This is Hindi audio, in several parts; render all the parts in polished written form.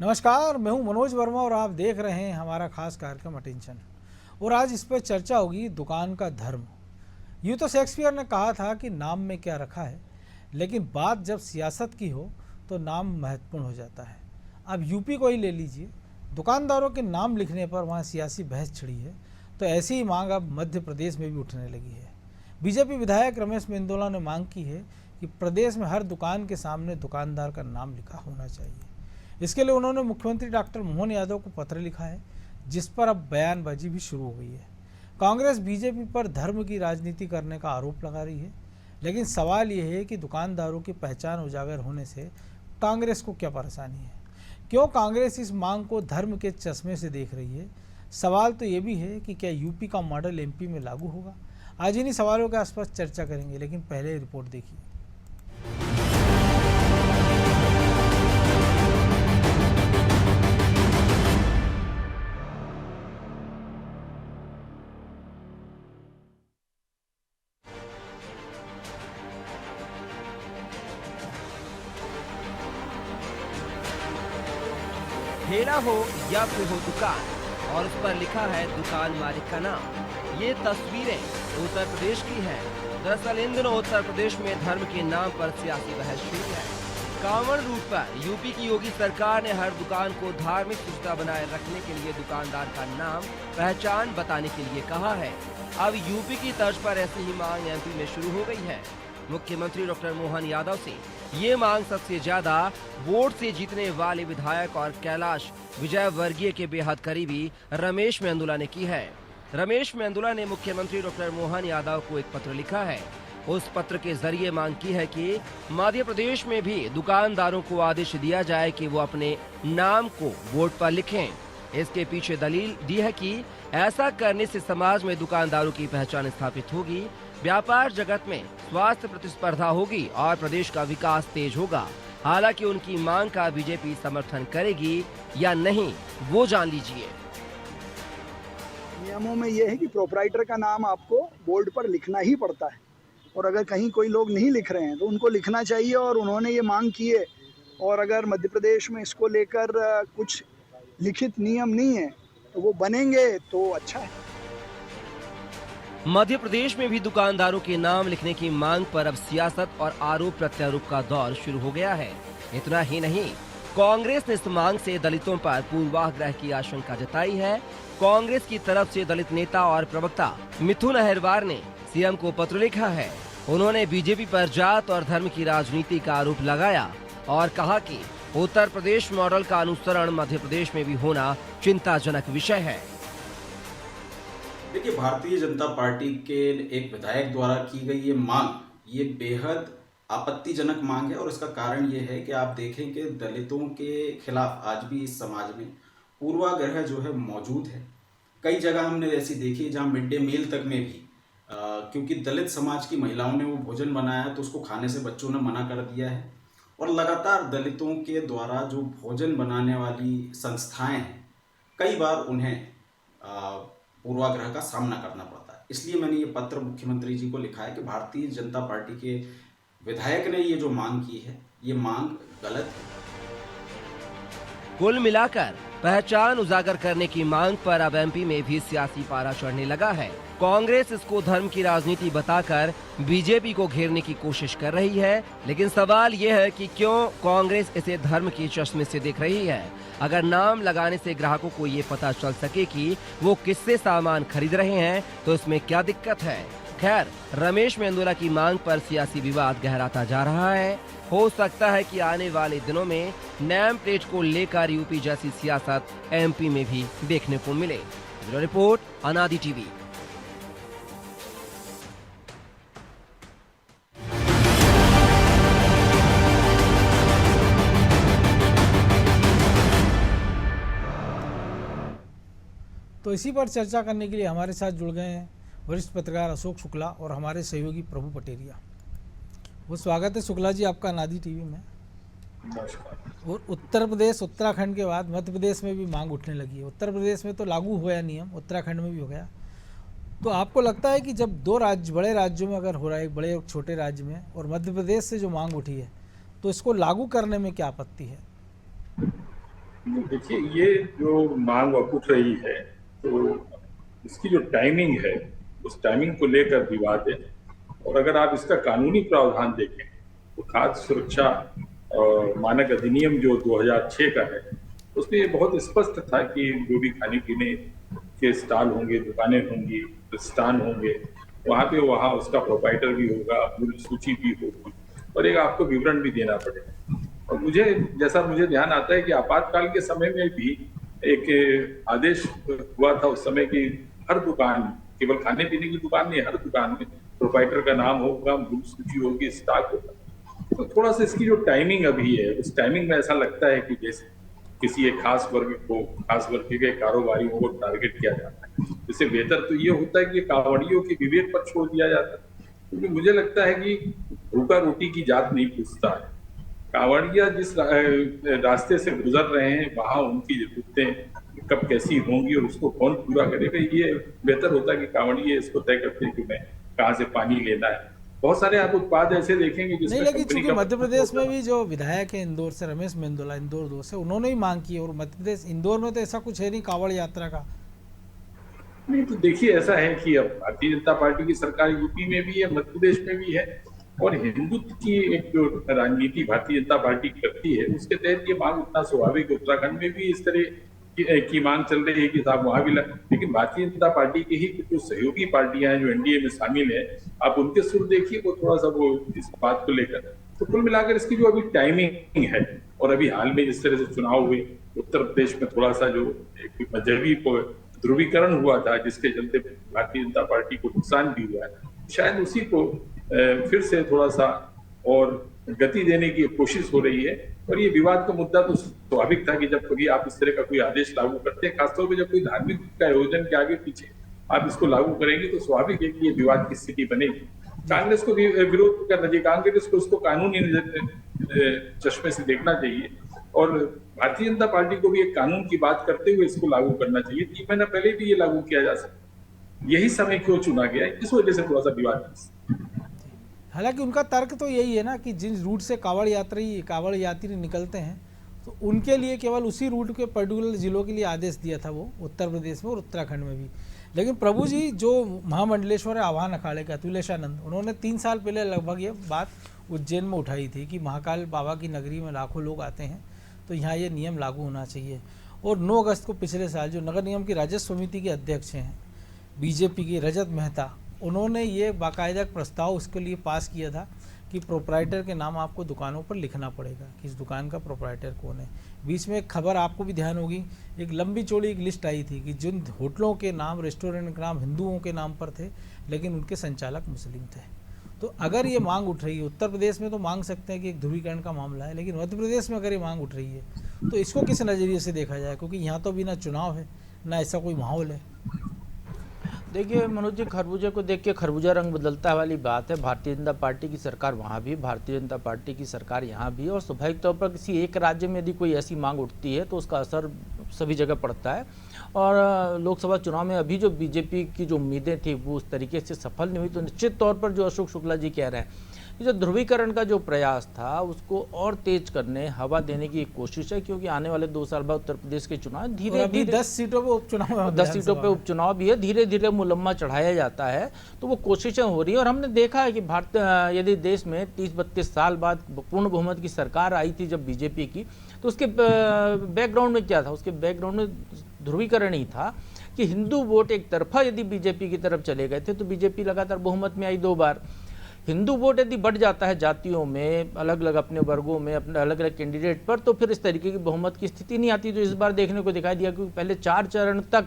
नमस्कार, मैं हूं मनोज वर्मा और आप देख रहे हैं हमारा खास कार्यक्रम अटेंशन। और आज इस पर चर्चा होगी दुकान का धर्म। यूँ तो शेक्सपियर ने कहा था कि नाम में क्या रखा है, लेकिन बात जब सियासत की हो तो नाम महत्वपूर्ण हो जाता है। अब यूपी को ही ले लीजिए, दुकानदारों के नाम लिखने पर वहाँ सियासी बहस छिड़ी है, तो ऐसी ही मांग अब मध्य प्रदेश में भी उठने लगी है। बीजेपी विधायक रमेश मेंदोला ने मांग की है कि प्रदेश में हर दुकान के सामने दुकानदार का नाम लिखा होना चाहिए। इसके लिए उन्होंने मुख्यमंत्री डॉक्टर मोहन यादव को पत्र लिखा है, जिस पर अब बयानबाजी भी शुरू हो गई है। कांग्रेस बीजेपी पर धर्म की राजनीति करने का आरोप लगा रही है, लेकिन सवाल ये है कि दुकानदारों की पहचान उजागर होने से कांग्रेस को क्या परेशानी है? क्यों कांग्रेस इस मांग को धर्म के चश्मे से देख रही है? सवाल तो ये भी है कि क्या यूपी का मॉडल एमपी में लागू होगा? आज इन्हीं सवालों के आसपास चर्चा करेंगे, लेकिन पहले रिपोर्ट देखिए। ठेला हो या फिर हो दुकान और उस पर लिखा है दुकान मालिक का नाम। ये तस्वीरें उत्तर प्रदेश की हैं। दरअसल इन दिनों उत्तर प्रदेश में धर्म के नाम पर सियासी बहस शुरू है। कांवड़ रूट पर यूपी की योगी सरकार ने हर दुकान को धार्मिक शुचिता बनाए रखने के लिए दुकानदार का नाम पहचान बताने के लिए कहा है। अब यूपी की तर्ज पर ऐसी ही मांग एमपी में शुरू हो गई है। मुख्यमंत्री डॉक्टर मोहन यादव से ये मांग सबसे ज्यादा वोट से जीतने वाले विधायक और कैलाश विजयवर्गीय के बेहद करीबी रमेश मेंदोला ने की है। रमेश मेंदोला ने मुख्यमंत्री डॉक्टर मोहन यादव को एक पत्र लिखा है। उस पत्र के जरिए मांग की है कि मध्य प्रदेश में भी दुकानदारों को आदेश दिया जाए कि वो अपने नाम को बोर्ड पर लिखें। इसके पीछे दलील दी है कि ऐसा करने से समाज में दुकानदारों की पहचान स्थापित होगी, व्यापार जगत में स्वास्थ्य प्रतिस्पर्धा होगी और प्रदेश का विकास तेज होगा। हालांकि उनकी मांग का बीजेपी समर्थन करेगी या नहीं, वो जान लीजिए। नियमों में यह है कि प्रोप्राइटर का नाम आपको बोर्ड पर लिखना ही पड़ता है, और अगर कहीं कोई लोग नहीं लिख रहे हैं तो उनको लिखना चाहिए, और उन्होंने ये मांग की है। और अगर मध्य प्रदेश में इसको लेकर कुछ लिखित नियम नहीं है तो वो बनेंगे तो अच्छा है। मध्य प्रदेश में भी दुकानदारों के नाम लिखने की मांग पर अब सियासत और आरोप प्रत्यारोप का दौर शुरू हो गया है। इतना ही नहीं, कांग्रेस ने इस मांग से दलितों पर पूर्वाग्रह की आशंका जताई है। कांग्रेस की तरफ से दलित नेता और प्रवक्ता मिथुन अहिरवार ने सीएम को पत्र लिखा है। उन्होंने बीजेपी पर जात और धर्म की राजनीति का आरोप लगाया और कहा कि उत्तर प्रदेश मॉडल का अनुसरण मध्य प्रदेश में भी होना चिंताजनक विषय है। देखिए, भारतीय जनता पार्टी के एक विधायक द्वारा की गई ये मांग ये बेहद आपत्तिजनक मांग है, और इसका कारण ये है कि आप देखें कि दलितों के खिलाफ आज भी इस समाज में पूर्वाग्रह जो है मौजूद है। कई जगह हमने ऐसी देखी जहां मिड डे मील तक में भी क्योंकि दलित समाज की महिलाओं ने वो भोजन बनाया तो उसको खाने से बच्चों ने मना कर दिया है, और लगातार दलितों के द्वारा जो भोजन बनाने वाली संस्थाएं हैं, कई बार उन्हें पूर्वाग्रह का सामना करना पड़ता है। इसलिए मैंने ये पत्र मुख्यमंत्री जी को लिखा है कि भारतीय जनता पार्टी के विधायक ने ये जो मांग की है, ये मांग गलत है। कुल मिलाकर पहचान उजागर करने की मांग पर अब एमपी में भी सियासी पारा चढ़ने लगा है। कांग्रेस इसको धर्म की राजनीति बताकर बीजेपी को घेरने की कोशिश कर रही है, लेकिन सवाल ये है कि क्यों कांग्रेस इसे धर्म के चश्मे से देख रही है। अगर नाम लगाने से ग्राहकों को ये पता चल सके कि वो किससे सामान खरीद रहे हैं तो इसमें क्या दिक्कत है। खैर, रमेश मेंदोला की मांग पर सियासी विवाद गहराता जा रहा है। हो सकता है कि आने वाले दिनों में नेम प्लेट को लेकर यूपी जैसी सियासत एमपी में भी देखने को मिले। ब्यूरो रिपोर्ट, अनादि टीवी। तो इसी पर चर्चा करने के लिए हमारे साथ जुड़ गए हैं वरिष्ठ पत्रकार अशोक शुक्ला और हमारे सहयोगी प्रभु पटेरिया। वो स्वागत है शुक्ला जी आपका नादी टीवी में। और उत्तर प्रदेश उत्तराखंड के बाद मध्य प्रदेश में भी मांग उठने लगी है। उत्तर प्रदेश में तो लागू हुआ नियम, उत्तराखंड में भी हो गया। तो आपको लगता है कि जब दो राज्य बड़े राज्यों में अगर हो रहा है, एक बड़े और छोटे राज्य में, और मध्य प्रदेश से जो मांग उठी है, तो इसको लागू करने में क्या आपत्ति है? देखिए, ये जो मांग अब उठ रही है, तो इसकी जो टाइमिंग है, उस टाइमिंग को लेकर विवाद है। और अगर आप इसका कानूनी प्रावधान देखें, तो खाद्य सुरक्षा और मानक अधिनियम जो 2006 का है, उसमें ये बहुत स्पष्ट था कि जो भी खाने पीने के स्टॉल होंगे, दुकानें होंगी, प्रतिष्ठान होंगे, वहाँ उसका प्रोप्राइटर भी होगा, पूरी सूची भी होगी और एक आपको विवरण भी देना पड़ेगा। और मुझे ध्यान आता है कि आपातकाल के समय में भी एक आदेश हुआ था उस समय कि हर दुकान, केवल खाने पीने की दुकान नहीं, हर दुकान में प्रोप्राइटर का नाम होगा, मूल सूची होगी, स्टॉक होगा। तो थोड़ा सा इसकी जो टाइमिंग अभी है, उस टाइमिंग में ऐसा लगता है कि जैसे किसी एक खास वर्ग के कारोबारियों को टारगेट किया जाता है। इससे बेहतर तो ये होता है कि कांवड़ियों के विवेक पर छोड़ दिया जाता है, क्योंकि मुझे लगता है कि भूखा रोटी की जात नहीं पूछता है। कांवड़िया जिस रास्ते से गुजर रहे हैं, वहां उनकी जरूरतें कब कैसी होंगी और उसको कौन पूरा करेगा, ये बेहतर होता है कि कांवड़िए इसको तय करते हैं कि मैं कहाँ से पानी लेना है। बहुत सारे आप उत्पाद ऐसे देखेंगे नहीं, जिसमें लेकिन कंपनी चूंकि का मध्य प्रदेश में भी जो विधायक है इंदौर से, रमेश मेंदोला, इंदौर 2 से, उन्होंने ही मांग की है। और मध्य प्रदेश इंदौर में तो ऐसा कुछ है नहीं कांवड़ यात्रा का। नहीं, तो देखिए, ऐसा है कि अब भारतीय जनता पार्टी की सरकार यूपी में भी है, मध्य प्रदेश में भी है, और हिंदुत्व की एक जो राजनीति भारतीय जनता पार्टी करती है, उसके तहत ये मांग उतना स्वाभाविक। उत्तराखंड में भी इस तरह की मांग चल रही है कि साहब वहां भी लेकिन भारतीय जनता पार्टी की ही जो सहयोगी पार्टियां हैं जो एनडीए में शामिल है, आप उनके सुर देखिए, वो थोड़ा सा वो इस बात को लेकर, तो कुल मिलाकर इसकी जो अभी टाइमिंग है, और अभी हाल में जिस तरह से चुनाव हुए उत्तर प्रदेश में, थोड़ा सा जो एक मजहबी ध्रुवीकरण हुआ था जिसके चलते भारतीय जनता पार्टी को नुकसान भी हुआ है, शायद उसी को फिर से थोड़ा सा और गति देने की कोशिश हो रही है। और ये विवाद का मुद्दा तो स्वाभाविक था कि जब कभी आप इस तरह का कोई आदेश लागू करते हैं, खासतौर पर जब कोई धार्मिक का आयोजन के आगे पीछे आप इसको लागू करेंगे, तो स्वाभाविक है कि ये विवाद की स्थिति बनेगी। कांग्रेस को भी विरोध करना चाहिए, कांग्रेस को इसको कानूनी चश्मे से देखना चाहिए, और भारतीय जनता पार्टी को भी एक कानून की बात करते हुए इसको लागू करना चाहिए। 3 महीना पहले भी ये लागू किया जा सकता, यही समय क्यों चुना गया है, इस वजह से थोड़ा सा विवाद। हालांकि उनका तर्क तो यही है ना कि जिन रूट से कांवड़ यात्री निकलते हैं, तो उनके लिए केवल उसी रूट के पर्टिकुलर जिलों के लिए आदेश दिया था वो, उत्तर प्रदेश में और उत्तराखंड में भी। लेकिन प्रभु जी जो महामंडलेश्वर आह्वान अखाड़े के अतुलेशानंद, उन्होंने 3 साल पहले लगभग ये बात उज्जैन में उठाई थी कि महाकाल बाबा की नगरी में लाखों लोग आते हैं, तो यहाँ ये नियम लागू होना चाहिए। और 9 अगस्त को पिछले साल जो नगर निगम की राजस्व समिति के अध्यक्ष हैं बीजेपी के रजत मेहता, उन्होंने ये बाकायदा प्रस्ताव उसके लिए पास किया था कि प्रोप्राइटर के नाम आपको दुकानों पर लिखना पड़ेगा कि इस दुकान का प्रोप्राइटर कौन है। बीच में एक खबर आपको भी ध्यान होगी, एक लंबी चौड़ी एक लिस्ट आई थी कि जिन होटलों के नाम, रेस्टोरेंट के नाम हिंदुओं के नाम पर थे, लेकिन उनके संचालक मुस्लिम थे। तो अगर ये मांग उठ रही है, उत्तर प्रदेश में तो मांग सकते हैं कि एक ध्रुवीकरण का मामला है, लेकिन मध्य प्रदेश में अगर ये मांग उठ रही है, तो इसको किस नज़रिए से देखा जाए, क्योंकि यहाँ तो भी ना चुनाव है ना ऐसा कोई माहौल है। देखिए मनोज जी, खरबूजे को देख के खरबूजा रंग बदलता वाली बात है। भारतीय जनता पार्टी की सरकार वहाँ भी, भारतीय जनता पार्टी की सरकार यहाँ भी, और स्वाभाविक तौर पर किसी एक राज्य में यदि कोई ऐसी मांग उठती है तो उसका असर सभी जगह पड़ता है। और लोकसभा चुनाव में अभी जो बीजेपी की जो उम्मीदें थी वो उस तरीके से सफल नहीं हुई, तो निश्चित तौर पर जो अशोक शुक्ला जी कह रहे हैं, जो ध्रुवीकरण का जो प्रयास था उसको और तेज करने, हवा देने की एक कोशिश है, क्योंकि आने वाले 2 साल बाद उत्तर प्रदेश के चुनाव धीरे धीरे 10 सीटों पे उपचुनाव, 10 सीटों पे उपचुनाव भी है, धीरे धीरे मुलम्मा चढ़ाया जाता है, तो वो कोशिशें हो रही है। और हमने देखा है कि भारत यदि देश में 30-32 साल बाद पूर्ण बहुमत की सरकार आई थी जब बीजेपी की, तो उसके बैकग्राउंड में क्या था? उसके बैकग्राउंड में ध्रुवीकरण ही था कि हिंदू वोट एक तरफा यदि बीजेपी की तरफ चले गए थे, तो बीजेपी लगातार बहुमत में आई 2 बार। हिंदू वोट यदि बढ़ जाता है जातियों में, अलग अलग अपने वर्गों में, अपने अलग अलग कैंडिडेट पर, तो फिर इस तरीके की बहुमत की स्थिति नहीं आती, जो इस बार देखने को दिखाई दिया। क्योंकि पहले 4 चरण तक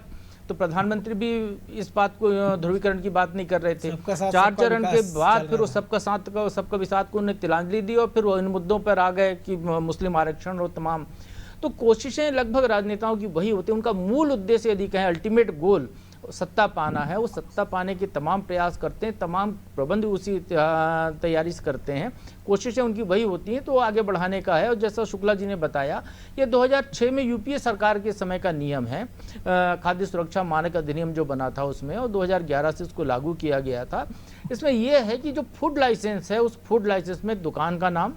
तो प्रधानमंत्री भी इस बात को, ध्रुवीकरण की बात नहीं कर रहे थे। 4 चरण के बाद फिर वो सबका विसाथ को उन्हें तिलांजलि दी, और फिर वो इन मुद्दों पर आ गए कि मुस्लिम आरक्षण और तमाम। तो कोशिशें लगभग राजनेताओं की वही होती है, उनका मूल उद्देश्य यदि कहें, अल्टीमेट गोल सत्ता पाना है, वो सत्ता पाने के तमाम प्रयास करते हैं, तमाम प्रबंध उसी तैयारी से करते हैं, कोशिशें उनकी वही होती हैं, तो आगे बढ़ाने का है। और जैसा शुक्ला जी ने बताया, ये 2006 में यूपीए सरकार के समय का नियम है, खाद्य सुरक्षा मानक अधिनियम जो बना था उसमें, और 2011 से इसको लागू किया गया था। इसमें यह है कि जो फूड लाइसेंस है, उस फूड लाइसेंस में दुकान का नाम,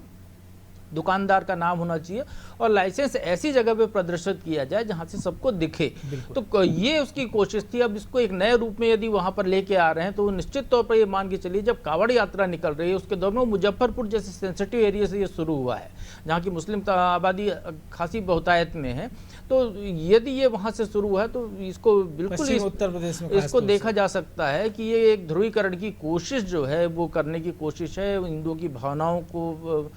दुकानदार का नाम होना चाहिए और लाइसेंस ऐसी जगह पे प्रदर्शित किया जाए जहां से सबको दिखे। तो ये उसकी कोशिश थी। अब इसको एक नए रूप में यदि वहां पर लेके आ रहे हैं तो निश्चित तौर पर ये मान के चलिए, जब कांवड़ यात्रा निकल रही है उसके दौरान मुजफ्फरपुर जैसे सेंसिटिव एरिया से ये शुरू हुआ है जहाँ की मुस्लिम आबादी खासी बहुतायत में है, तो यदि ये वहां से शुरू हुआ है तो इसको बिल्कुल उत्तर प्रदेश में इसको देखा जा सकता है कि ये एक ध्रुवीकरण की कोशिश जो है वो करने की कोशिश है, हिंदुओं की भावनाओं को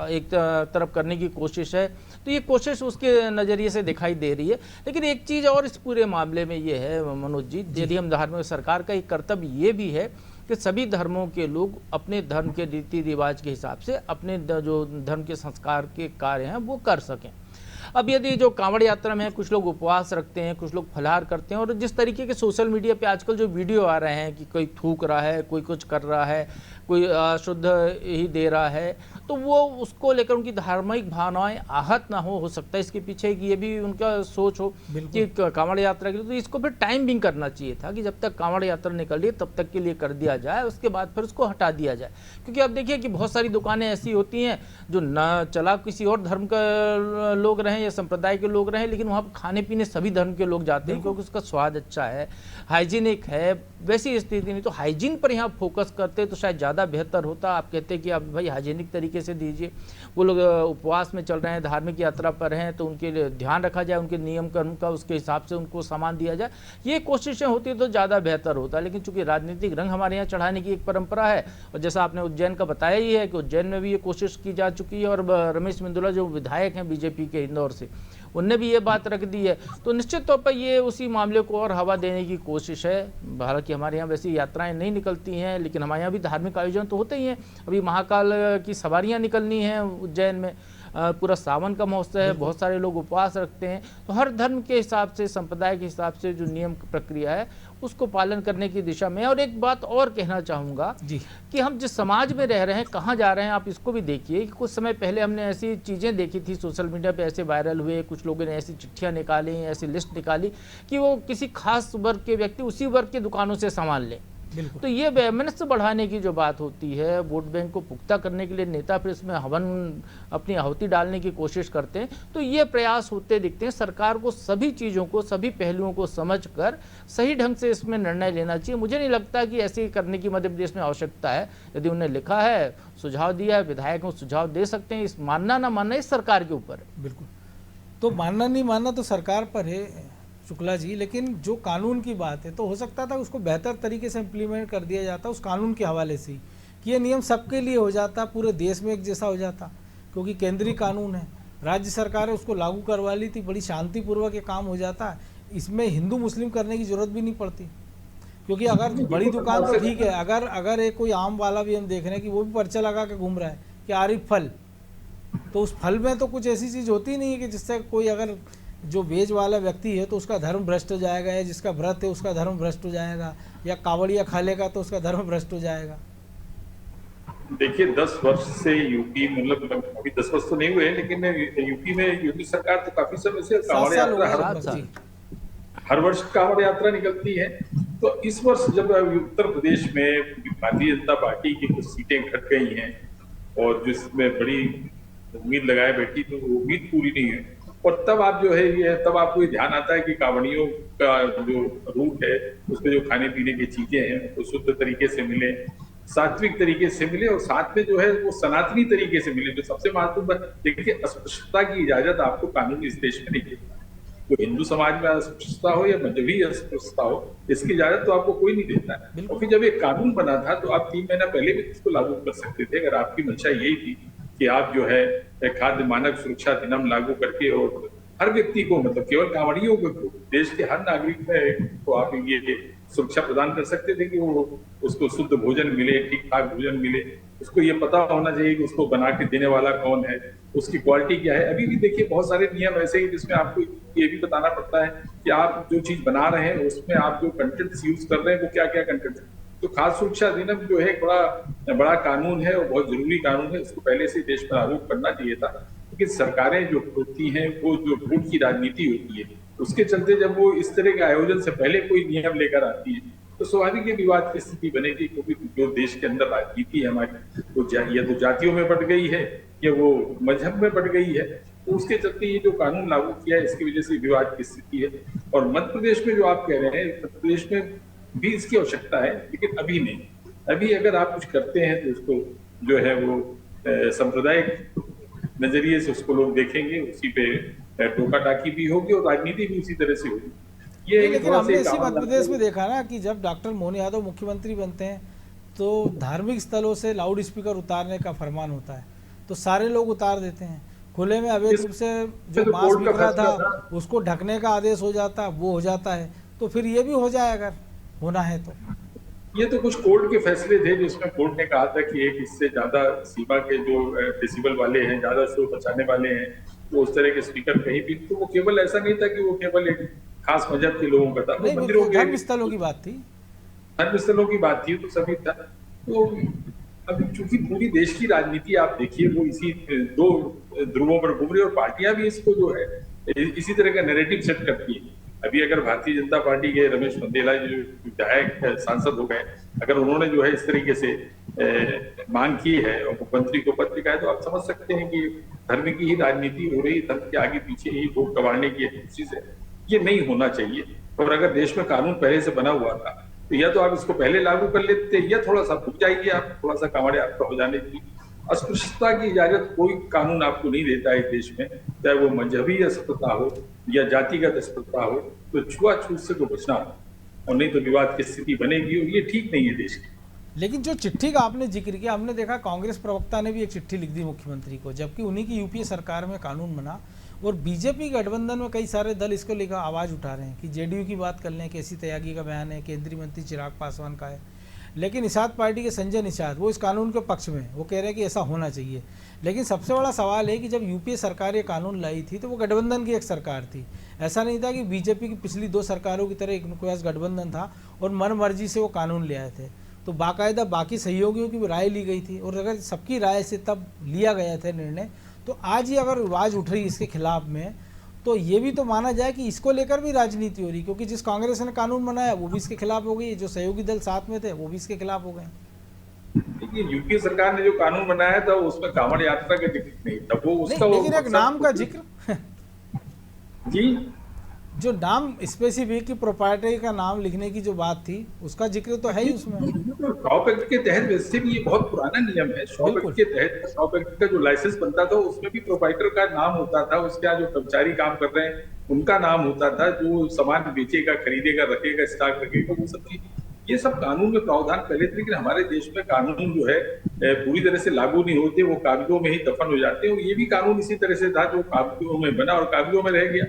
एक तरफ करने की कोशिश है। तो ये कोशिश उसके नज़रिए से दिखाई दे रही है। लेकिन एक चीज़ और इस पूरे मामले में ये है मनोज जी, यदि हम धार्मिक सरकार का एक कर्तव्य ये भी है कि सभी धर्मों के लोग अपने धर्म के रीति रिवाज के हिसाब से अपने जो धर्म के संस्कार के कार्य हैं वो कर सकें। अब यदि जो कांवड़ यात्रा में है, कुछ लोग उपवास रखते हैं, कुछ लोग फलाहार करते हैं, और जिस तरीके के सोशल मीडिया पे आजकल जो वीडियो आ रहे हैं कि कोई थूक रहा है, कोई कुछ कर रहा है, कोई अशुद्ध ही दे रहा है, तो वो उसको लेकर उनकी धार्मिक भावनाएं आहत ना हो सकता है इसके पीछे कि ये भी उनका सोच हो कि कांवड़ यात्रा के लिए तो इसको फिर टाइमिंग करना चाहिए था कि जब तक कांवड़ यात्रा निकल रही है तब तक के लिए कर दिया जाए, उसके बाद फिर उसको हटा दिया जाए। क्योंकि अब देखिए कि बहुत सारी दुकानें ऐसी होती हैं जो न चला किसी और धर्म का लोग रहें या संप्रदाय के लोग रहें, लेकिन वहाँ पर खाने पीने सभी धर्म के लोग जाते हैं क्योंकि उसका स्वाद अच्छा है, हाइजीनिक है। वैसी स्थिति नहीं तो हाइजीन पर यहाँ फोकस करते तो शायद ज़्यादा बेहतर होता। आप कहते हैं कि आप भाई हाइजीनिक तरीके से दीजिए, वो लोग उपवास में चल रहे हैं, धार्मिक यात्रा पर हैं, तो उनके लिए ध्यान रखा जाए, उनके नियम कानून का, उसके हिसाब से उनको सामान दिया जाए। ये कोशिशें होती तो ज़्यादा बेहतर होता। लेकिन चूंकि राजनीतिक रंग हमारे यहाँ चढ़ाने की एक परंपरा है, और जैसा आपने उज्जैन का बताया ही है कि उज्जैन में भी ये कोशिश की जा चुकी है, और रमेश मेंदुला जो विधायक हैं बीजेपी के इंदौर से, उनने भी ये बात रख दी है। तो निश्चित तौर पर ये उसी मामले को और हवा देने की कोशिश है। हालांकि हमारे यहाँ वैसी यात्राएं नहीं निकलती हैं, लेकिन हमारे यहाँ भी धार्मिक आयोजन तो होते ही हैं। अभी महाकाल की सवारियाँ निकलनी हैं उज्जैन में, पूरा सावन का महोत्सव है, बहुत सारे लोग उपवास रखते हैं। तो हर धर्म के हिसाब से, संप्रदाय के हिसाब से जो नियम प्रक्रिया है उसको पालन करने की दिशा में। और एक बात और कहना चाहूँगा कि हम जिस समाज में रह रहे हैं, कहाँ जा रहे हैं, आप इसको भी देखिए कि कुछ समय पहले हमने ऐसी चीज़ें देखी थी, सोशल मीडिया पे ऐसे वायरल हुए, कुछ लोगों ने ऐसी चिट्ठियाँ निकाली, ऐसी लिस्ट निकाली कि वो किसी खास वर्ग के व्यक्ति उसी वर्ग की दुकानों से सामान लें। तो ये वैमनस्य बढ़ाने की जो बात होती है, वोट बैंक को पुख्ता करने के लिए नेता फिर इसमें हवन अपनी आहुति डालने की कोशिश करते हैं। तो ये प्रयास होते दिखते हैं। सरकार को सभी चीज़ों को, सभी पहलुओं को समझकर सही ढंग से इसमें निर्णय लेना चाहिए। मुझे नहीं लगता कि ऐसे करने की मध्य प्रदेश में आवश्यकता है। यदि उन्हें लिखा है, सुझाव दिया है, विधायक को सुझाव दे सकते हैं। इस मानना ना मानना इस सरकार के ऊपर है। बिल्कुल, तो मानना नहीं मानना तो सरकार पर है शुक्ला जी, लेकिन जो कानून की बात है तो हो सकता था उसको बेहतर तरीके से इम्प्लीमेंट कर दिया जाता उस कानून के हवाले से ही, कि ये नियम सबके लिए हो जाता, पूरे देश में एक जैसा हो जाता। क्योंकि केंद्रीय कानून है, राज्य सरकार है, उसको लागू करवा ली थी, बड़ी शांतिपूर्वक ये काम हो जाता। इसमें हिंदू मुस्लिम करने की जरूरत भी नहीं पड़ती। क्योंकि अगर बड़ी दुकान तो ठीक है, अगर एक कोई आम वाला भी हम देख रहे हैं कि वो भी पर्चा लगा के घूम रहा है कि आरिफ फल, तो उस फल में तो कुछ ऐसी चीज़ होती नहीं है कि जिससे कोई अगर जो वेज वाला व्यक्ति है तो उसका धर्म भ्रष्ट हो जाएगा, या जिसका व्रत है उसका धर्म भ्रष्ट हो जाएगा, या कावड़िया खा लेगा तो उसका धर्म भ्रष्ट हो जाएगा। देखिए 10 वर्ष से यूपी, मतलब अभी 10 वर्ष तो नहीं हुए, लेकिन यूपी में योगी सरकार तो काफी समय से कांवड़ यात्रा हर वर्ष कांवड़ यात्रा निकलती है। तो इस वर्ष जब उत्तर प्रदेश में भारतीय जनता पार्टी की कुछ सीटें घट गई हैं और जिसमें बड़ी उम्मीद लगाए बैठी, तो वो उम्मीद पूरी नहीं है। और तब आप जो है ये, तब आपको ये ध्यान आता है कि कांवड़ियों का जो रूट है उसमें जो खाने पीने की चीजें हैं वो शुद्ध तरीके से मिले, सात्विक तरीके से मिले, और साथ में जो है वो सनातनी तरीके से मिले। जो सबसे महत्वपूर्ण, देखिए अस्पृश्यता की इजाजत आपको कानून इस देश में नहीं देता। वो हिंदू समाज में अस्पृश्यता हो या मजहबी अस्पृश्यता हो, इसकी इजाजत तो आपको कोई नहीं देता है। और फिर जब एक कानून बना था तो आप 3 महीना पहले भी इसको लागू कर सकते थे, अगर आपकी मंशा यही थी कि आप जो है खाद्य मानक सुरक्षा अधिनियम लागू करके और हर व्यक्ति को, मतलब केवल कांवड़ियों को, देश के हर नागरिक में तो आप ये सुरक्षा प्रदान कर सकते थे कि वो उसको शुद्ध भोजन मिले, ठीक ठाक भोजन मिले, उसको ये पता होना चाहिए कि उसको बना के देने वाला कौन है, उसकी क्वालिटी क्या है। अभी भी देखिए बहुत सारे नियम ऐसे ही जिसमें आपको ये भी बताना पड़ता है कि आप जो चीज बना रहे हैं उसमें आप जो कंटेंट्स यूज कर रहे हैं वो क्या क्या कंटेंट है। तो खाद्य सुरक्षा अधिनियम जो है बड़ा कानून है और बहुत जरूरी कानून है, इसको पहले से देश में लागू करना चाहिए था। लेकिन सरकारें जो होती हैं वो जो वोट की राजनीति होती है, उसके चलते जब वो इस तरह के आयोजन से पहले कोई नियम लेकर आती है तो स्वाभाविक ये विवाद की स्थिति बनेगी। क्योंकि जो देश के अंदर राजनीति है हमारी, वो या तो जातियों में बट गई है या वो मजहब में बढ़ गई है। तो उसके चलते ये जो कानून लागू किया है इसकी वजह से विवाद की स्थिति है। और मध्य प्रदेश में जो आप कह रहे हैं, मध्य प्रदेश में भी इसकी आवश्यकता है, लेकिन अभी नहीं। अभी अगर आप कुछ करते हैं तो उसको जो है वो सांप्रदायिक नजरिए से उसको लोग देखेंगे, उसी पे टोका टाकी भी होगी और राजनीति भी उसी तरह से होगी। ये लेकिन थोड़ा सा हमने एक इसी आवाज मध्य प्रदेश में देखा ना कि जब डॉक्टर मोहन यादव मुख्यमंत्री बनते हैं तो धार्मिक स्थलों से लाउड स्पीकर उतारने का फरमान होता है, तो सारे लोग उतार देते हैं। खुले में अवैध रूप से जो तो मांस कोर्ट का बिक रहा फैसला था उसको ढकने का आदेश हो जाता, वो हो जाता है, तो फिर ये भी हो जाए अगर होना है तो। ये तो कुछ कोर्ट के फैसले थे जिसमें कोर्ट ने कहा था कि एक इससे ज्यादा सीमा के जो डेसिबल वाले हैं, ज्यादा शोर मचाने वाले हैं, वो उस तरह के स्पीकर कहीं भी, तो वो केवल ऐसा नहीं था कि वो केवल एक खास मजहब के लोगों का था, नहीं, मंदिरों वो के धर्म स्थलों की बात थी, धर्म स्थलों की बात थी, तो सभी था। तो अब चूंकि पूरी देश की राजनीति आप देखिए वो इसी दो ध्रुवों पर घूम रही है और पार्टियां भी इसको जो है इसी तरह का नैरेटिव सेट करती है। अभी अगर भारतीय जनता पार्टी के रमेश मंडेला जो विधायक सांसद हो गए, अगर उन्होंने जो है इस तरीके से मांग की है और मुख्यमंत्री को पत्र लिखा है, तो आप समझ सकते हैं कि धर्म की ही राजनीति हो रही, धर्म के आगे पीछे ही वोट कमाने की कोशिश है। ये नहीं होना चाहिए। और अगर देश में कानून पहले से बना हुआ था तो या तो आप इसको पहले लागू कर लेते या थोड़ा सा रुक जाइए, आप थोड़ा सा कांवड़े आपका हो जाने की। अस्पृश्यता की इजाजत कोई कानून आपको नहीं देता है देश में, चाहे वो मजहबी अस्पृश्यता हो या जातिगत अस्पृश्यता हो, तो छुआछूत से तो बचना हो, और नहीं तो विवाद की स्थिति बनेगी और ये ठीक नहीं है देश की। लेकिन जो चिट्ठी का आपने जिक्र किया, हमने देखा कांग्रेस प्रवक्ता ने भी एक चिट्ठी लिख दी मुख्यमंत्री को, जबकि उन्हीं की यूपीए सरकार में कानून बना और बीजेपी गठबंधन में कई सारे दल इसको लेकर आवाज़ उठा रहे हैं कि जेडीयू की बात कर लें, केसी त्यागी का बयान है, केंद्रीय मंत्री चिराग पासवान का है, लेकिन निषाद पार्टी के संजय निषाद वो इस कानून के पक्ष में, वो कह रहे हैं कि ऐसा होना चाहिए। लेकिन सबसे बड़ा सवाल है कि जब यूपीए सरकार ये कानून लाई थी तो वो गठबंधन की एक सरकार थी, ऐसा नहीं था कि बीजेपी की पिछली 2 सरकारों की तरह एक गठबंधन था और मन मर्जी से वो कानून ले आए थे। तो बाकायदा बाकी सहयोगियों की भी राय ली गई थी, और अगर सबकी राय से तब लिया गया था निर्णय, तो आज ही अगर आवाज़ उठ रही इसके खिलाफ में, तो ये भी तो माना जाए कि इसको लेकर भी राजनीति हो रही, क्योंकि जिस कांग्रेस ने कानून बनाया वो भी इसके खिलाफ हो गई, जो सहयोगी दल साथ में थे वो भी इसके खिलाफ हो गए। देखिए, यूपीए सरकार ने जो कानून बनाया था उसमें कांवड़ यात्रा का जिक्र नहीं था, वो उसका लेकिन एक नाम का जिक्र जी, जो नाम स्पेसिफिक प्रोप्राइटरी का नाम लिखने की जो बात थी उसका जिक्र तो है ही उसमें। शॉप एक्ट के तहत वैसे भी ये बहुत पुराना नियम है। शॉप एक्ट के तहत, शॉप एक्ट का जो लाइसेंस बनता था उसमें भी प्रोप्राइटर का नाम होता था, उसके यहाँ जो कर्मचारी काम कर रहे हैं उनका नाम होता था, जो सामान बेचेगा, खरीदेगा, रखेगा, स्टॉक रखेगा, वो सब चीज, ये सब कानून में प्रावधान पहले थे। लेकिन हमारे देश में कानून जो है पूरी तरह से लागू नहीं होते, वो कागजों में ही दफन हो जाते हैं। और ये भी कानून इसी तरह से था जो कागजों में बना और कागजों में रह गया।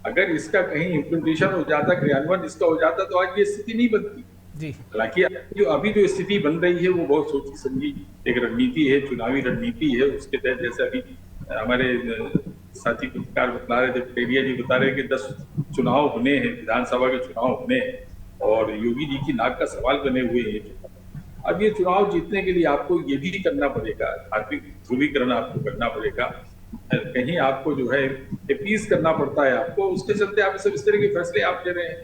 अगर इसका कहीं इम्प्लीमेंटेशन हो जाता, क्रियान्वयन इसका हो जाता, तो आज ये स्थिति नहीं बनती जी। हालांकि जो अभी जो स्थिति बन रही है वो बहुत सोची समझी एक रणनीति है, चुनावी रणनीति है। उसके तहत जैसे अभी हमारे साथी पत्रकार बता रहे थे, पेरिया जी बता रहे कि 10 चुनाव होने हैं, विधानसभा के चुनाव होने हैं और योगी जी की नाक का सवाल बने हुए हैं। अब ये चुनाव जीतने के लिए आपको ये भी करना पड़ेगा, आर्थिक ध्रुवीकरण आपको करना पड़ेगा, कहीं आपको जो है अपीज करना पड़ता है आपको। उसके चलते आप सब इस तरह के फैसले आप ले रहे हैं,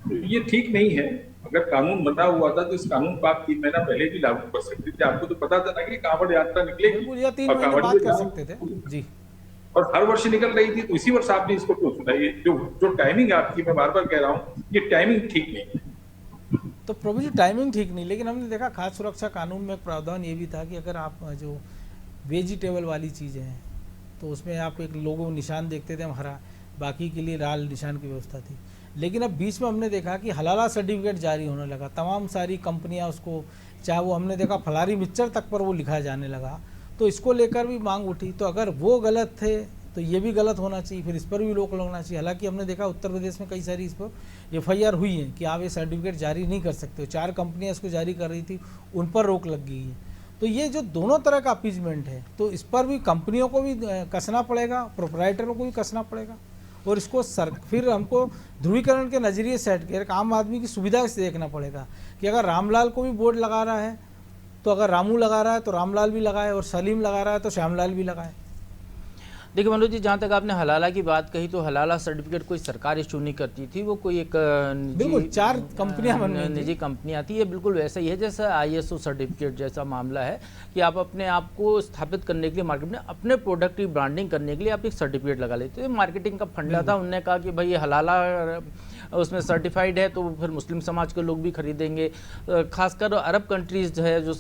तो ये ठीक नहीं है। अगर कानून बना हुआ था तो इस कानून को आप 3 महीना पहले भी लागू कर सकते थे। आपको तो पता था ना कि कांवड़ यात्रा निकलेगी, या 3 महीने बाद कर सकते थे जी, और हर वर्ष निकल रही थी, तो इसी वर्ष आपने इसको क्यों चुना? ये जो टाइमिंग आपकी, मैं बार बार कह रहा हूँ, ये टाइमिंग ठीक नहीं है। तो प्रभु जी टाइमिंग ठीक नहीं, लेकिन हमने देखा खाद्य सुरक्षा कानून में एक प्रावधान ये भी था कि अगर आप जो वेजिटेबल वाली चीज़ें हैं तो उसमें आप एक लोगो निशान देखते थे हम हरा, बाकी के लिए लाल निशान की व्यवस्था थी। लेकिन अब बीच में हमने देखा कि हलाला सर्टिफिकेट जारी होने लगा, तमाम सारी कंपनियां उसको, चाहे वो हमने देखा फलारी मिक्सचर तक पर वो लिखा जाने लगा, तो इसको लेकर भी मांग उठी। तो अगर वो गलत थे तो ये भी गलत होना चाहिए, फिर इस पर भी रोक लगना चाहिए। हालांकि हमने देखा उत्तर प्रदेश में कई सारी इस पर FIR हुई है कि आप ये सर्टिफिकेट जारी नहीं कर सकते, 4 कंपनियाँ इसको जारी कर रही थी, उन पर रोक लग गई है। तो ये जो दोनों तरह का अपीजमेंट है, तो इस पर भी कंपनियों को भी कसना पड़ेगा, प्रोप्राइटरों को भी कसना पड़ेगा, और इसको फिर हमको ध्रुवीकरण के नज़रिए सेट कर आम आदमी की सुविधा से देखना पड़ेगा कि अगर रामलाल को भी बोर्ड लगा रहा है तो अगर रामू लगा रहा है तो रामलाल भी लगाए, और सलीम लगा रहा है तो श्यामलाल भी लगाए। देखिए मनोज जी, जहाँ तक आपने हलाला की बात कही, तो हलाला सर्टिफिकेट कोई सरकार इशू नहीं करती थी, वो कोई एक बिल्कुल 4 कंपनियां बन गई थी। निजी कंपनियां थी। ये बिल्कुल वैसा ही है जैसा ISO सर्टिफिकेट जैसा मामला है कि आप अपने आप को स्थापित करने के लिए मार्केट में अपने प्रोडक्ट की ब्रांडिंग करने के लिए आप एक सर्टिफिकेट लगा लेते हो। मार्केटिंग का फंडा था। उन्होंने कहा कि भाई ये हलाला उसमें सर्टिफाइड है तो फिर मुस्लिम समाज के लोग भी खरीदेंगे। खासकर अरब कंट्रीज जो है, जो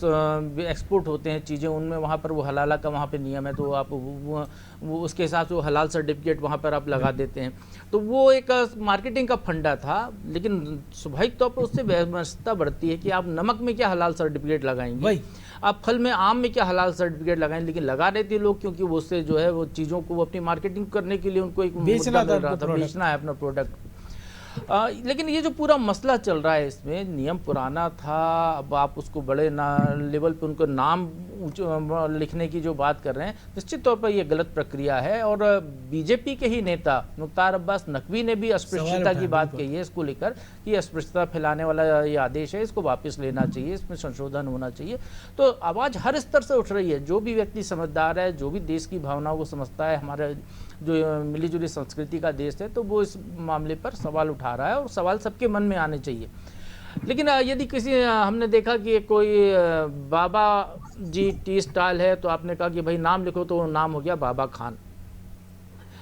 एक्सपोर्ट होते हैं चीज़ें, उनमें वहाँ पर वो हलाला का वहाँ पे नियम है, तो आप वो उसके हिसाब से वो हलाल सर्टिफिकेट वहाँ पर आप लगा देते हैं। तो वो एक मार्केटिंग का फंडा था। लेकिन स्वाभाविक तौर पर उससे व्यवस्था बढ़ती है कि आप नमक में क्या हलाल सर्टिफिकेट लगाएंगे, आप फल में, आम में क्या हलाल सर्टिफिकेट लगाएं। लेकिन लगा रहे थे लोग, क्योंकि वो उससे जो है वो चीज़ों को अपनी मार्केटिंग करने के लिए उनको एक बेचना मुद्दा मिल रहा था, बेचना है अपना प्रोडक्ट। लेकिन ये जो पूरा मसला चल रहा है, इसमें नियम पुराना था, अब आप उसको बड़े लेवल पे उनको नाम लिखने की जो बात कर रहे हैं, निश्चित तौर पर ये गलत प्रक्रिया है। और बीजेपी के ही नेता मुख्तार अब्बास नकवी ने भी अस्पृश्यता की बात कही है इसको लेकर कि अस्पृश्यता फैलाने वाला ये आदेश है, इसको वापस लेना चाहिए, इसमें संशोधन होना चाहिए। तो आवाज़ हर स्तर से उठ रही है। जो भी व्यक्ति समझदार है, जो भी देश की भावनाओं को समझता है, हमारे जो मिली जुली संस्कृति का देश है, तो वो इस मामले पर सवाल उठा रहा है और सवाल सबके मन में आने चाहिए। लेकिन यदि किसी, हमने देखा कि कोई बाबा जी टी स्टॉल है, तो आपने कहा कि भाई नाम लिखो, तो नाम हो गया बाबा खान।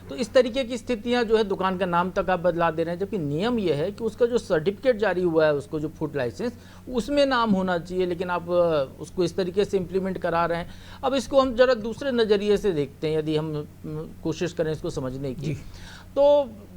तो इस तरीके की स्थितियां जो है, दुकान का नाम तक आप बदला दे रहे हैं, जबकि नियम यह है कि उसका जो सर्टिफिकेट जारी हुआ है, उसको जो फूड लाइसेंस, उसमें नाम होना चाहिए। लेकिन आप उसको इस तरीके से इम्प्लीमेंट करा रहे हैं। अब इसको हम जरा दूसरे नज़रिए से देखते हैं, यदि हम कोशिश करें इसको समझने की, तो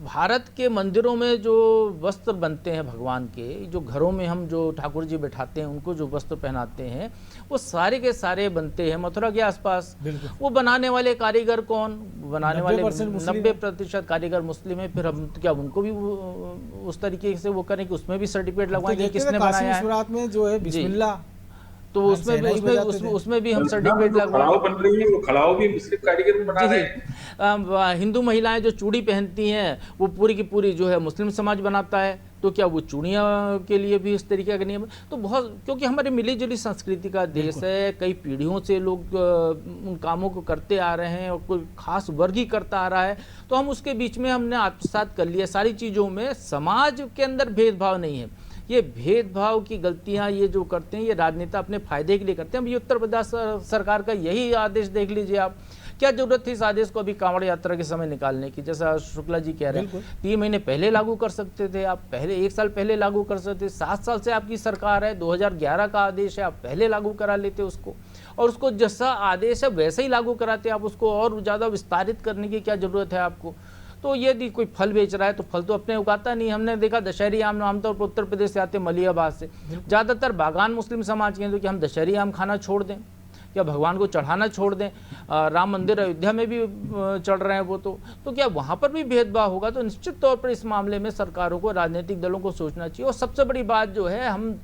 भारत के मंदिरों में जो वस्त्र बनते हैं भगवान के, जो घरों में हम जो ठाकुर जी बैठाते हैं उनको जो वस्त्र पहनाते हैं, वो सारे के सारे बनते हैं मथुरा के आसपास। वो बनाने वाले कारीगर कौन? बनाने वाले 90% कारीगर मुस्लिम है। फिर हम क्या उनको भी उस तरीके से वो करें कि उसमें भी सर्टिफिकेट लगवाएंगे किसने बनाया है? में जो है बिस्मिल्लाह, तो उसमें भी हम सर्टिफिकेट खड़ाऊ बन रही है, वो खड़ाऊ भी मुस्लिम कारीगर बना रहे हैं। हिंदू महिलाएं जो चूड़ी पहनती हैं, वो पूरी की पूरी जो है मुस्लिम समाज बनाता है। तो क्या वो चूड़ियाँ के लिए भी इस तरीके का नियम? तो बहुत, क्योंकि हमारे मिली जुली संस्कृति का देश है, कई पीढ़ियों से लोग उन कामों को करते आ रहे हैं और कोई खास वर्ग ही करता आ रहा है, तो हम उसके बीच में हमने आत्मसात कर लिया। सारी चीज़ों में समाज के अंदर भेदभाव नहीं है। ये भेदभाव की गलतियां ये जो करते हैं, ये राजनेता अपने फायदे के लिए करते हैं। अब ये उत्तर प्रदेश सरकार का यही आदेश देख लीजिए आप, क्या जरूरत थी इस आदेश को अभी कांवड़ यात्रा के समय निकालने की? जैसा शुक्ला जी कह रहे हैं, 3 महीने पहले लागू कर सकते थे आप, पहले 1 साल पहले लागू कर सकते थे। 7 साल से आपकी सरकार है, 2011 का आदेश है, आप पहले लागू करा लेते उसको, और उसको जैसा आदेश है वैसे ही लागू कराते आप उसको, और ज़्यादा विस्तारित करने की क्या जरूरत है आपको? तो यदि कोई फल बेच रहा है तो फल तो अपने उगाता नहीं। हमने देखा दशहरी आम आमतौर पर उत्तर प्रदेश से आते मलियाबाद से, ज़्यादातर बागान मुस्लिम समाज के हैं। तो कि हम दशहरी आम खाना छोड़ दें, क्या भगवान को चढ़ाना छोड़ दें? राम मंदिर अयोध्या में भी चढ़ रहे हैं वो, तो क्या वहाँ पर भी भेदभाव होगा? तो निश्चित तौर पर इस मामले में सरकारों को, राजनीतिक दलों को सोचना चाहिए। और सबसे बड़ी बात जो है, हम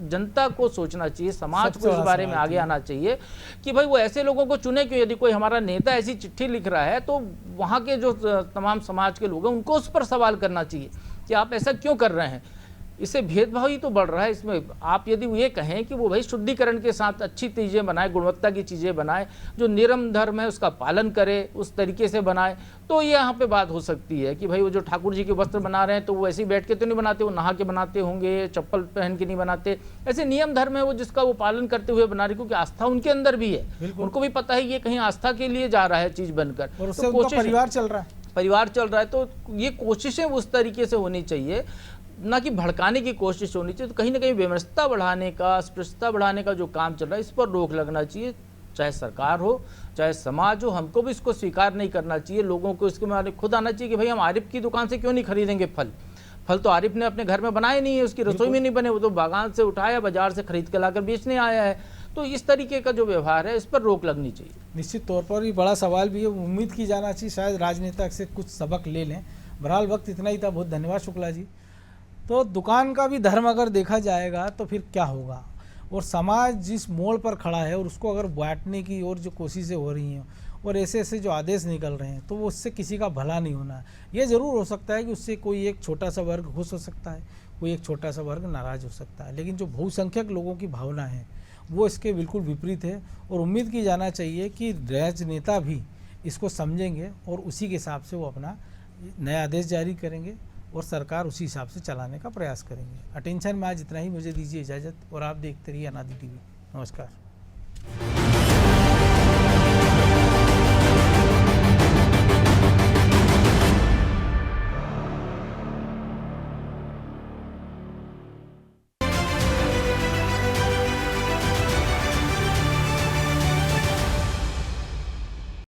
जनता को सोचना चाहिए, समाज को इस बारे में आगे आना चाहिए कि भाई वो ऐसे लोगों को चुने क्यों। यदि कोई हमारा नेता ऐसी चिट्ठी लिख रहा है, तो वहाँ के जो तमाम समाज के लोग हैं उनको उस पर सवाल करना चाहिए कि आप ऐसा क्यों कर रहे हैं। इससे भेदभाव ही तो बढ़ रहा है। इसमें आप यदि ये कहें कि वो भाई शुद्धिकरण के साथ अच्छी चीज़ें बनाए, गुणवत्ता की चीज़ें बनाए, जो निरम धर्म है उसका पालन करे, उस तरीके से बनाए, तो ये यहाँ पे बात हो सकती है कि भाई वो जो ठाकुर जी के वस्त्र बना रहे हैं, तो वो ऐसे ही बैठ के तो नहीं बनाते, वो नहा के बनाते होंगे, चप्पल पहन के नहीं बनाते। ऐसे नियम धर्म है वो जिसका वो पालन करते हुए बना रहे, क्योंकि आस्था उनके अंदर भी है। उनको भी पता है ये कहीं आस्था के लिए जा रहा है चीज़ बनकर, तो परिवार चल रहा है। तो ये कोशिशें उस तरीके से होनी चाहिए, ना कि भड़काने की कोशिश होनी चाहिए। तो कहीं ना कहीं व्यवस्था बढ़ाने का, अस्पृश्यता बढ़ाने का जो काम चल रहा है, इस पर रोक लगना चाहिए। चाहे सरकार हो, चाहे समाज हो, हमको भी इसको स्वीकार नहीं करना चाहिए। लोगों को इसके बारे में खुद आना चाहिए कि भाई हम आरिफ की दुकान से क्यों नहीं खरीदेंगे फल तो आरिफ ने अपने घर में बनाए नहीं है, उसकी रसोई में नहीं बने, वो तो बागान से उठाया, बाजार से खरीद के लाकर बेचने आया है। तो इस तरीके का जो व्यवहार है, इस पर रोक लगनी चाहिए। निश्चित तौर पर ये बड़ा सवाल भी है, उम्मीद की जाना चाहिए शायद राजनेता से कुछ सबक ले लें। बहरहाल वक्त इतना ही था, बहुत धन्यवाद शुक्ला जी। तो दुकान का भी धर्म अगर देखा जाएगा तो फिर क्या होगा, और समाज जिस मोड़ पर खड़ा है और उसको अगर बांटने की और जो कोशिशें हो रही हैं और ऐसे ऐसे जो आदेश निकल रहे हैं, तो वो उससे किसी का भला नहीं होना है। ये ज़रूर हो सकता है कि उससे कोई एक छोटा सा वर्ग खुश हो सकता है, कोई एक छोटा सा वर्ग नाराज़ हो सकता है, लेकिन जो बहुसंख्यक लोगों की भावना है वो इसके बिल्कुल विपरीत है। और उम्मीद की जाना चाहिए कि राजनेता भी इसको समझेंगे और उसी के हिसाब से वो अपना नया आदेश जारी करेंगे और सरकार उसी हिसाब से चलाने का प्रयास करेंगे। अटेंशन में आज इतना ही, मुझे दीजिए इजाज़त और आप देखते रहिए अनादि टीवी। नमस्कार।